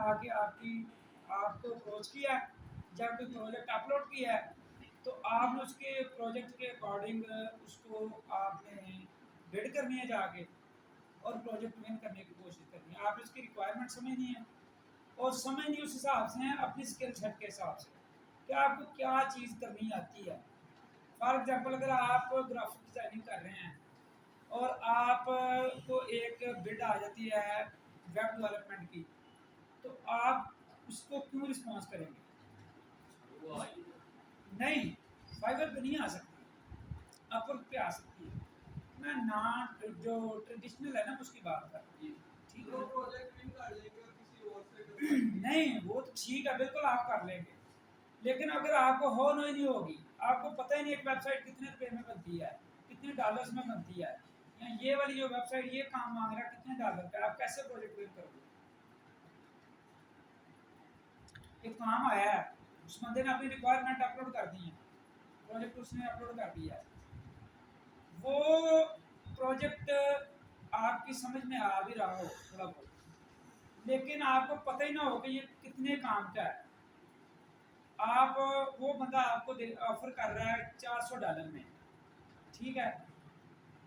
आके आपको अप्रोच किया, जब कोई प्रोजेक्ट अपलोड किया है तो आपने उसके प्रोजेक्ट के अकॉर्डिंग उसको आपने बिड करनी है जाके और प्रोजेक्ट विन करने की कोशिश करनी है। आपने उसकी रिक्वायरमेंट समझनी है और समझनी उस हिसाब से है अपनी स्किल सेट के हिसाब से कि आपको क्या चीज़ करनी आती है। फॉर एग्जांपल अगर आप ग्राफिक डिज़ाइनिंग कर रहे हैं और आपको एक बिड आ जाती है वेब डेवलपमेंट की, तो आप उसको क्यों रिस्पॉन्स करेंगे? नहीं, फाइबर पे नहीं आ सकती, अपवर्क पे आ सकती है। मैं ना जो ट्रेडिशनल है ना उसकी बात कर रही हूँ, ठीक है। प्रोजेक्ट विन कर लेंगे और किसी और से नहीं, वो तो ठीक है, बिल्कुल आप कर लेंगे, लेकिन अगर आपको हो नहीं होगी, आपको पता ही नहीं एक वेबसाइट कितने रुपए में बनती है, कितने डॉलर्स में बनती है, या ये वाली जो वेबसाइट ये काम मांग रहा है कितने डॉलर का, आप कैसे प्रोजेक्ट विन करोगे? एक काम आया है, उस बंदे ने अपनी रिक्वायरमेंट अपलोड कर दी है, प्रोजेक्ट उसने अपलोड कर दिया है, वो प्रोजेक्ट आपकी समझ में आ भी रहा हो थोड़ा बहुत, लेकिन आपको पता ही ना हो कि ये कितने काम का है। आप वो बंदा आपको ऑफर कर रहा है $400 में, ठीक है,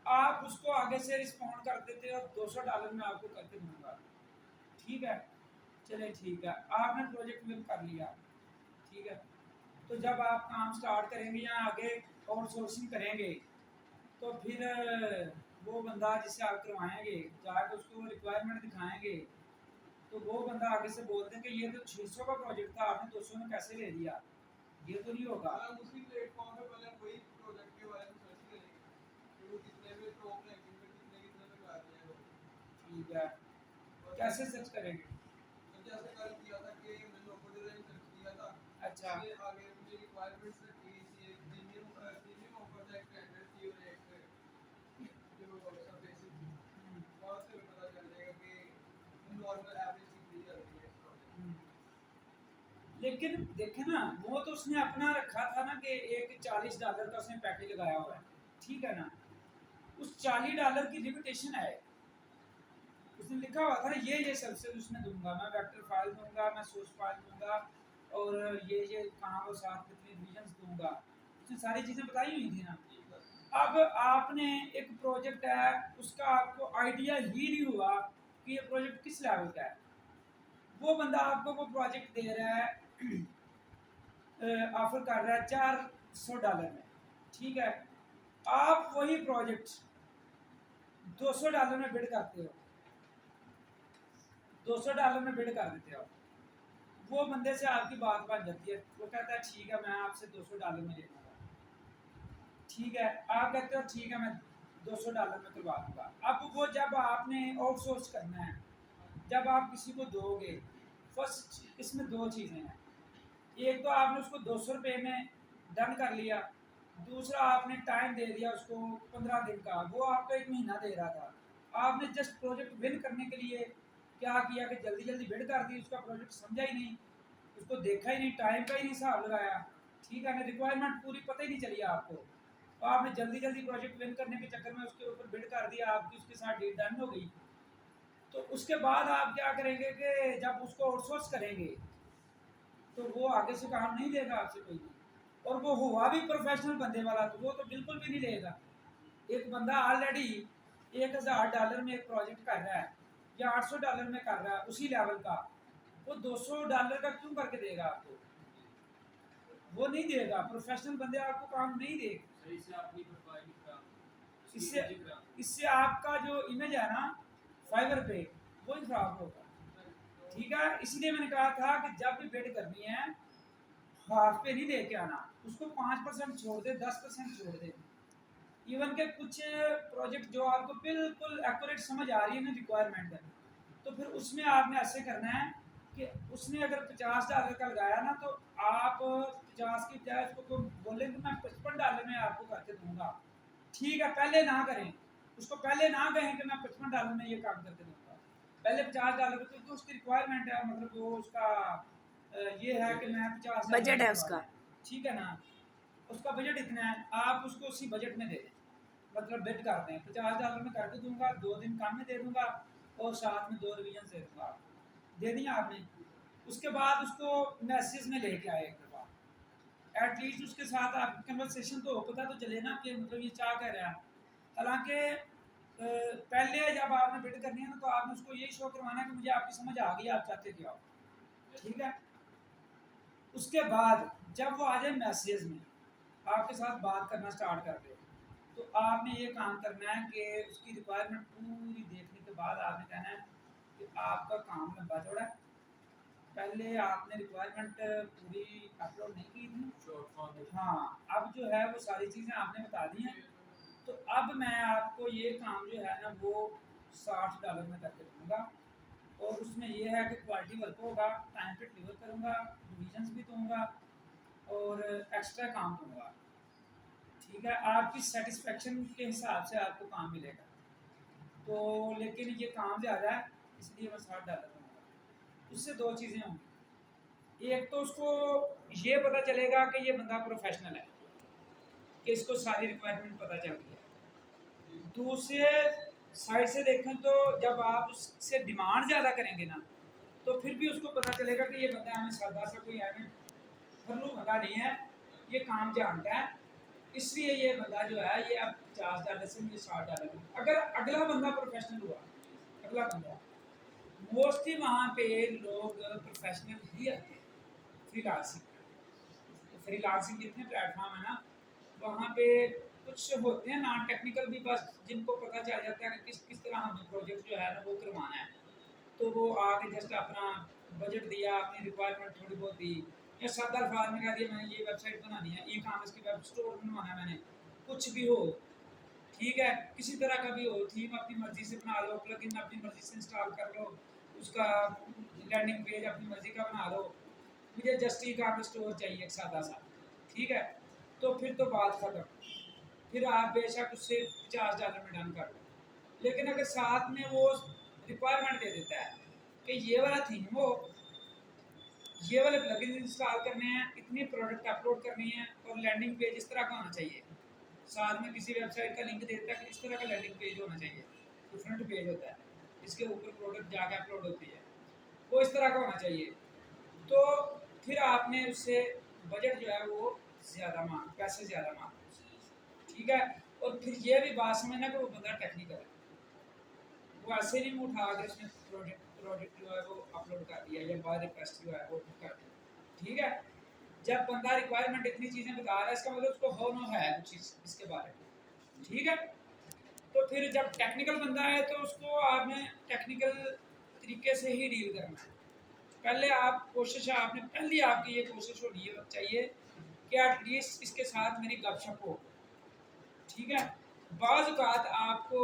आप उसको आगे से रिस्पॉन्ड कर देते हो $200 में आपको करके दूंगा, ठीक है, चले ठीक है, आपने प्रोजेक्ट विन कर लिया, ठीक है। तो जब आप काम स्टार्ट करेंगे या आगे आउटसोर्सिंग करेंगे तो फिर वो बंदा जिससे आप करवाएंगे जाकर उसको रिक्वायरमेंट दिखाएंगे, तो वो बंदा आगे से बोलते हैं कि ये तो 600 का प्रोजेक्ट था, आपने 200 में कैसे ले दिया, ये तो नहीं होगा। उसी प्लेटफॉर्म पे पहले वही प्रोजेक्ट के बारे में सर्च करेंगे कि वो कितने में टॉप रैंकिंग में कितने में कर रहे हैं, ठीक है, कैसे सर्च करेंगे? तो जैसे कल किया था कि मैंने लोगो डिजाइन सर्च किया था, अच्छा, इसके आगे मुझे रिक्वायरमेंट्स रखी थी, प्रीमियम ऑफर था, एक स्टैंडर्ड थी और एक जो सब बेसिक थी, वहां से पता चल जाएगा कि नॉर्मल एवरेज कितनी चल रही है। लेकिन देखे ना, वो तो उसने अपना रखा था ना कि एक $40 का उसने पैकेज लगाया हुआ है, ठीक है ना, उस $40 की लिमिटेशन है, उसने लिखा हुआ था ना ये सर्विसेज उसमें दूंगा, मैं वेक्टर फाइल दूंगा, मैं सोर्स फाइल दूंगा और ये कहाँ वो साथ कितने डिवीजन दूंगा, उसने सारी चीज़ें बताई हुई थी ना। अब आपने एक प्रोजेक्ट है, उसका आपको आइडिया ही नहीं हुआ कि ये प्रोजेक्ट किस लेवल का है, वो बंदा आपको वो प्रोजेक्ट दे रहा है, ऑफर कर रहा है $400 में, ठीक है, आप वही प्रोजेक्ट $200 में बिड करते हो, $200 में बिड कर देते हो, वो बंदे से आपकी बात बन जाती है, वो कहता है ठीक है मैं आपसे $200 में ले लूँगा, ठीक है, आप कहते हो ठीक है मैं $200 में करवा दूँगा। अब वो जब आपने आउटसोर्स करना है, जब आप किसी को दोगे, फर्स्ट इसमें दो चीज़ें हैं, एक तो आपने उसको ₹200 में डन कर लिया, दूसरा आपने टाइम दे दिया उसको 15 दिन का, वो आपको 1 महीना दे रहा था, आपने जस्ट प्रोजेक्ट विन करने के लिए क्या किया कि जल्दी जल्दी बिड कर दी, उसका प्रोजेक्ट समझा ही नहीं, उसको देखा ही नहीं, टाइम का ही नहीं हिसाब लगाया, ठीक है ना, रिक्वायरमेंट पूरी पता ही नहीं चली आपको, तो आपने जल्दी जल्दी प्रोजेक्ट विन करने के चक्कर में उसके ऊपर बिड कर दिया, आपकी उसके साथ डील डन हो गई। तो उसके बाद आप क्या करेंगे कि जब उसको आउटसोर्स करेंगे तो वो आगे से काम नहीं देगा आपसे कोई भी, और वो हुआ भी प्रोफेशनल बंदे वाला तो वो तो बिल्कुल भी नहीं लेगा। एक बंदा ऑलरेडी $1000 में एक प्रोजेक्ट कर रहा है या $800 में कर रहा है उसी लेवल का, वो $200 का क्यों करके देगा आपको? वो नहीं देगा, प्रोफेशनल बंदे आपको काम नहीं देगा। इससे इससे आपका जो इमेज है ना फाइबर पे वो ही खराब होगा, ठीक है। इसलिए मैंने कहा था कि जब भी बिड करनी है हाफ पे नहीं दे के आना, उसको 5% छोड़ दे, 10% छोड़ दे, इवन के कुछ प्रोजेक्ट जो आपको बिल्कुल एक्यूरेट समझ आ रही है ना रिक्वायरमेंट है, तो फिर उसमें आपने ऐसे करना है कि उसने अगर $50 का लगाया ना तो आप 50 की बजाय उसको तो बोले कि मैं $55 में आपको करके दूंगा, ठीक है, पहले ना करें, उसको पहले ना कहें कि मैं $55 में ये काम करके दूंगा, पहले $50 क्योंकि उसकी रिक्वायरमेंट है, मतलब वो उसका ये है कि मैं 50 बजट है उसका, ठीक है ना, उसका बजट इतना है, आप उसको उसी बजट में दे दें, मतलब बिड करते हैं $50 में करके दूंगा, 2 दिन काम में दे दूंगा और साथ में 2 रिवीजन दे दूंगा, दे दिया आपने, उसके बाद उसको मैसेज में लेके आए एक दफ़ा, एटलीस्ट उसके साथ आप कन्वर्सेशन तो पता तो चले ना कि मतलब ये क्या कह रहा है। हालांकि पहले जब आपने बिल्ड करनी है ना तो आपने उसको यही शो करवाना है कि मुझे आपकी समझ आ गई, आप चाहते क्या हो, ठीक है। उसके बाद जब वो आ जाए मैसेज में आपके साथ बात करना स्टार्ट कर दे, तो आपने ये काम करना है कि उसकी रिक्वायरमेंट पूरी देखने के बाद आपने कहना है कि आपका काम लंबा चौड़ा है, पहले आपने रिक्वायरमेंट पूरी अपलोड नहीं की थी, हाँ अब जो है वो सारी चीज़ें आपने बता दी हैं, तो अब मैं आपको ये काम जो है ना वो $60 में करके दूँगा, और उसमें ये है कि क्वालिटी वर्क होगा, टाइम पे डिलीवर करूँगा, रिविजन्स भी दूँगा और एक्स्ट्रा काम दूँगा, ठीक है। आपकी सेटिस्फेक्शन के हिसाब से आपको काम मिलेगा। तो लेकिन ये काम ज़्यादा है इसलिए मैं $60 दूँगा। उससे दो चीज़ें होंगी, एक तो उसको ये पता चलेगा कि ये बंदा प्रोफेशनल है, कि इसको सारी रिक्वायरमेंट पता चल गई है। दूसरे साइड से देखें तो जब आप उससे डिमांड ज़्यादा करेंगे ना, तो फिर भी उसको पता चलेगा कि ये बंदा हमें सादा सा कोई हमें फर्लू बंदा नहीं है, ये काम जानता है, इसलिए ये बंदा जो है ये अब $50 से मुझे $60 अगर अगला बंदा प्रोफेशनल हुआ, अगला बंदा मोस्टली वहाँ पे लोग प्रोफेशनल ही आते हैं फ्रीलांसिंग। तो फ्रीलांसिंग जितने प्लेटफॉर्म है ना, वहाँ पे कुछ होते हैं नॉन टेक्निकल भी, बस जिनको पता चल जाता है कि किस किस तरह हमें प्रोजेक्ट जो है ना वो करवाना है, तो वो आके जस्ट अपना बजट दिया, अपनी रिक्वायरमेंट थोड़ी बहुत दी, या सादा अल्फाज में कह दिया मैंने ये वेबसाइट बनानी है, ई कॉमर्स की वेब स्टोर बनवाना है मैंने, कुछ भी हो, ठीक है, किसी तरह का भी हो, थीम अपनी मर्जी से बना लो, प्लगइन अपनी मर्जी से इंस्टॉल कर लो, उसका लैंडिंग पेज अपनी मर्जी का बना लो, मुझे जस्ट ई कॉमर्स स्टोर चाहिए एक सादा सा, ठीक है। तो फिर तो बात खत्म, फिर आप बेशक उससे $50 में डन कर लो। लेकिन अगर साथ में वो रिक्वायरमेंट दे देता है कि ये वाला थीम हो, ये वाले प्लगइन इंस्टॉल करने हैं, इतनी प्रोडक्ट अपलोड करनी है और लैंडिंग पेज इस तरह का होना चाहिए, साथ में किसी वेबसाइट का लिंक देता है कि इस तरह का लैंडिंग पेज होना चाहिए, डिफरेंट पेज होता है, इसके ऊपर प्रोडक्ट जाके अपलोड होती है, वो इस तरह का होना चाहिए, तो फिर आपने उससे बजट जो है वो ज़्यादा मांग, पैसे ज़्यादा मांग, ठीक है। और फिर ये भी बात समझना कि वो बंदा टेक्निकल है, वो ऐसे नहीं उठा के उसने प्रोजेक्ट जो है वो अपलोड कर दिया या बाय रिक्वेस्ट जो है वो कर दिया, ठीक है। जब बंदा रिक्वायरमेंट इतनी चीज़ें बता रहा है, इसका मतलब उसको हो नो है कुछ चीज़ इसके बारे में, ठीक है। तो फिर जब टेक्निकल बंदा है तो उसको आपने टेक्निकल तरीके से ही डील करना है। पहले आप कोशिश, आपने पहली आपकी ये कोशिश होनी चाहिए कि एटलीस्ट इसके साथ मेरी गपशप हो, ठीक है। बाज़ औक़ात आपको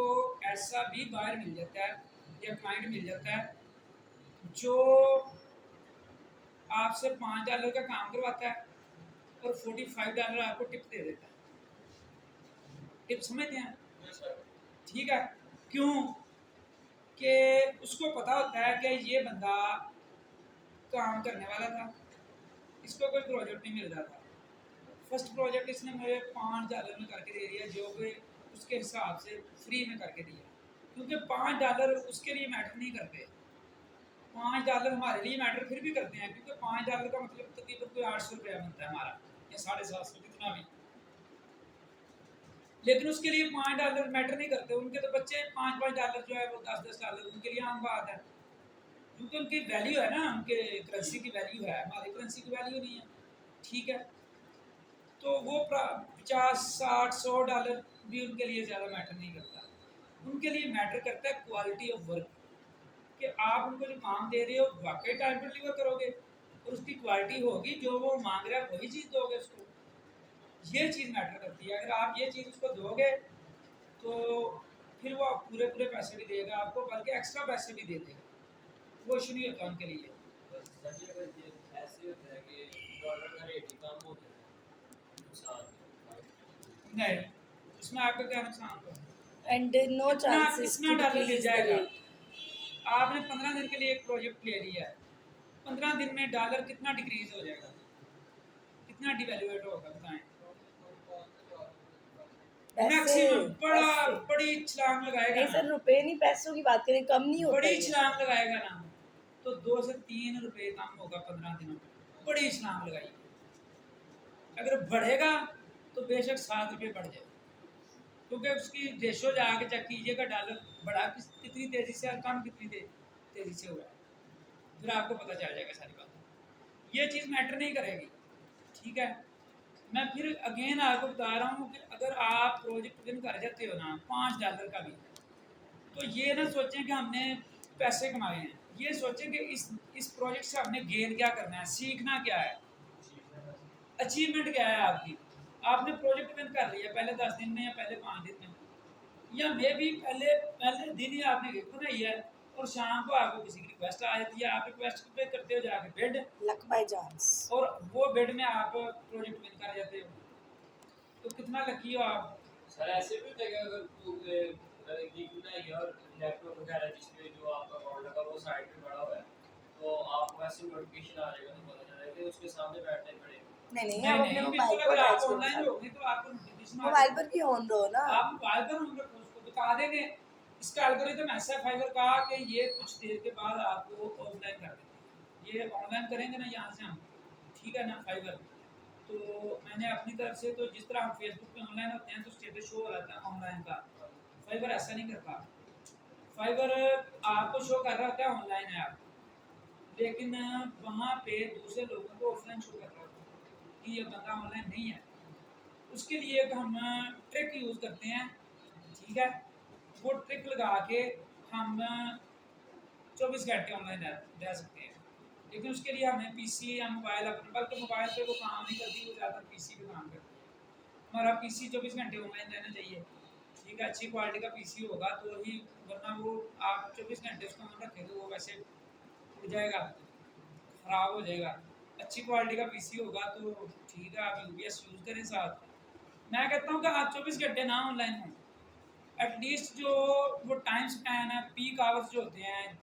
ऐसा भी बायर मिल जाता है या क्लाइंट मिल जाता है जो आपसे $5 का काम करवाता है और $45 आपको टिप दे देता है। टिप समझते हैं, ठीक है। क्यों कि उसको पता होता है कि ये बंदा काम करने वाला था, इसको कोई प्रोजेक्ट नहीं मिल रहा था, फर्स्ट प्रोजेक्ट इसने मुझे $5 में करके दे दिया, जो कि उसके हिसाब से फ्री में करके दिया, क्योंकि $5 उसके लिए मैटर नहीं करते, $5 हमारे लिए मैटर फिर भी करते हैं, क्योंकि $5 का मतलब तकरीबन कोई ₹800 बनता है हमारा, या 750 कितना भी, लेकिन उसके लिए $5 मैटर नहीं करते, उनके तो बच्चे $5 जो है वो $10 उनके लिए आम बात है, क्योंकि उनकी वैल्यू है ना, उनके करेंसी की वैल्यू है, हमारी करेंसी की वैल्यू नहीं है, ठीक है। तो वो 50, 60, $100 भी उनके लिए ज़्यादा मैटर नहीं करता, उनके लिए मैटर करता है क्वालिटी ऑफ वर्क, कि आप उनको जो काम दे रहे हो वाकई टाइम पर डिलीवर करोगे और उसकी क्वालिटी होगी, जो वो मांग रहा है वही चीज़ दोगे उसको, ये चीज़ मैटर करती है। अगर आप ये चीज़ उसको दोगे तो फिर वो पूरे पूरे पैसे भी देगा आपको, बल्कि एक्स्ट्रा पैसे भी दे देगा, वो इशू नहीं होता उनके लिए। नहीं, इसमें आपका क्या नुकसान होगा, एंड नो चांसेस कितना टू डॉलर ले डिक्रीज द जाएगा, रेट। आपने 15 दिन के लिए एक प्रोजेक्ट ले लिया है, 15 दिन में डॉलर कितना डिक्रीज हो जाएगा, कितना डिवेल्यूएट होगा बताएं, पैसे, मैक्सिमम पैसे बड़ी छलांग लगाएगा नहीं ना, सर, रुपए नहीं पैसों की बात करें, कम नहीं होता बड़ी ये। छलांग लगाएगा ना, तो 2 से 3 रुपए कम होगा 15 दिनों में। बड़ी छलांग लगाई। अगर बढ़ेगा तो बेशक 7 रुपये बढ़ जाए, क्योंकि उसकी रेशो जाके चेक कीजिएगा, डॉलर बढ़ा कितनी तेज़ी से और कम कितनी तेज़ी से हुआ है, फिर आपको पता चल जाएगा सारी बात। ये चीज़ मैटर नहीं करेगी, ठीक है। मैं फिर अगेन आपको बता रहा हूँ कि अगर आप प्रोजेक्ट विन कर जाते हो ना $5 का भी, तो ये ना सोचें कि हमने पैसे कमाए हैं, ये सोचें कि इस प्रोजेक्ट से हमने गेन क्या करना है, सीखना क्या है, अचीवमेंट क्या है आपकी। आपने प्रोजेक्ट विन कर लिया पहले 10 दिन में या पहले 5 दिन में, या मे भी पहले दिन ही आपने गिफ्ट बनाई है और शाम को आपको किसी की रिक्वेस्ट आ जाती है, आप रिक्वेस्ट पे करते हो जाके बेड, लक बाय चांस। और वो बेड में आप प्रोजेक्ट विन कर जाते हो, तो कितना लकी हो आप। सर ऐसे भी होता है कि अगर गिग बनाई और लैपटॉप वगैरह जिसमें जो आपका अकाउंट लगा वो साइड पे पड़ा हुआ है, तो आपको ऐसे नोटिफिकेशन आ जाएगा, तो पता चलेगा कि उसके सामने बैठना ही पड़ेगा। नहीं नहीं आप नहीं, अपने बिल्कुल मोबाइल अगर को आप अटैच ऑनलाइन करो, होगे तो आपको नोटिफिकेशन मोबाइल पर भी ऑन रहो ना। आप मोबाइल पर होंगे तो उसको बता देंगे। इसका एल्गोरिथम ऐसा है फाइवर का कि ये कुछ देर के बाद आपको ऑफलाइन कर देंगे, ये ऑनलाइन करेंगे ना यहाँ से हम, ठीक है ना फाइवर। तो मैंने अपनी तरफ से, तो जिस तरह हम फेसबुक पे ऑनलाइन होते हैं तो स्टेटस शो हो रहा था ऑनलाइन का, फाइवर ऐसा नहीं करता। फाइवर आपको शो कर रहा होता है ऑनलाइन है आप, लेकिन वहाँ पे दूसरे लोगों को ऑफलाइन शो कर रहा होता है कि ये बंदा ऑनलाइन नहीं है। उसके लिए एक हम ट्रिक यूज़ करते हैं, ठीक है। वो ट्रिक लगा के हम 24 घंटे ऑनलाइन रह सकते हैं, लेकिन उसके लिए हमें पीसी या मोबाइल, अपने बल्कि मोबाइल पे वो काम नहीं करती, वो ज़्यादातर पीसी पे काम करती है। हमारा पीसी 24 घंटे ऑनलाइन रहना चाहिए, ठीक है। अच्छी क्वालिटी का पीसी होगा तो ही, वरना वो आप 24 घंटे उसको ऑन रखें तो वो वैसे उड़ जाएगा, ख़राब हो जाएगा। अच्छी क्वालिटी का पीसी होगा तो ठीक है, आप यूपीएस यूज़ करें साथ। मैं कहता हूँ कि आप 24 घंटे ना ऑनलाइन हों, एटलीस्ट जो वो टाइम स्पैन है, पीक आवर्स जो होते हैं